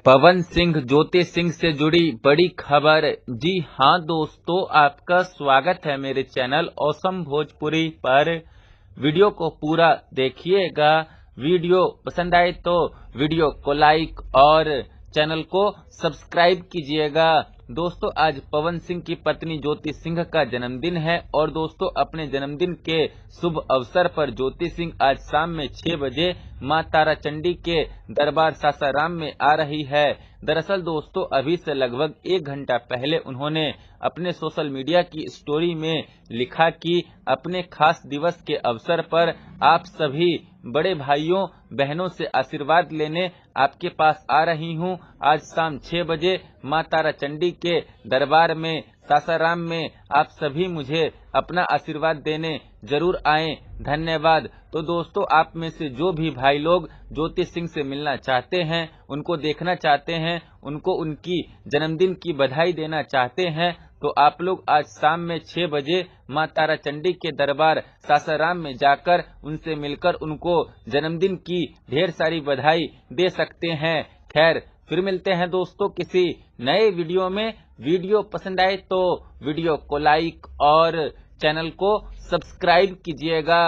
पवन सिंह ज्योति सिंह से जुड़ी बड़ी खबर। जी हां दोस्तों, आपका स्वागत है मेरे चैनल ऑसम भोजपुरी पर। वीडियो को पूरा देखिएगा। वीडियो पसंद आए तो वीडियो को लाइक और चैनल को सब्सक्राइब कीजिएगा। दोस्तों, आज पवन सिंह की पत्नी ज्योति सिंह का जन्मदिन है और दोस्तों अपने जन्मदिन के शुभ अवसर पर ज्योति सिंह आज शाम में 6 बजे मां तारा चंडी के दरबार सासाराम में आ रही है। दरअसल दोस्तों, अभी से लगभग 1 घंटा पहले उन्होंने अपने सोशल मीडिया की स्टोरी में लिखा कि अपने खास दिवस के अवसर पर आप सभी बड़े भाइयों बहनों से आशीर्वाद लेने आपके पास आ रही हूं। आज शाम 6 बजे मां तारा चंडी के दरबार में सासाराम में आप सभी मुझे अपना आशीर्वाद देने जरूर आएं। धन्यवाद। तो दोस्तों, आप में से जो भी भाई लोग ज्योति सिंह से मिलना चाहते हैं, उनको देखना चाहते हैं, उनको उनकी जन्मदिन की बधाई देना चाहते हैं, तो आप लोग आज शाम में 6 बजे मां तारा चंडी के दरबार सासाराम में जाकर उनसे मिलकर उनको जन्मदिन की ढेर सारी बधाई दे सकते हैं। खैर, फिर मिलते हैं दोस्तों किसी नए वीडियो में। वीडियो पसंद आए तो वीडियो को लाइक और चैनल को सब्सक्राइब कीजिएगा।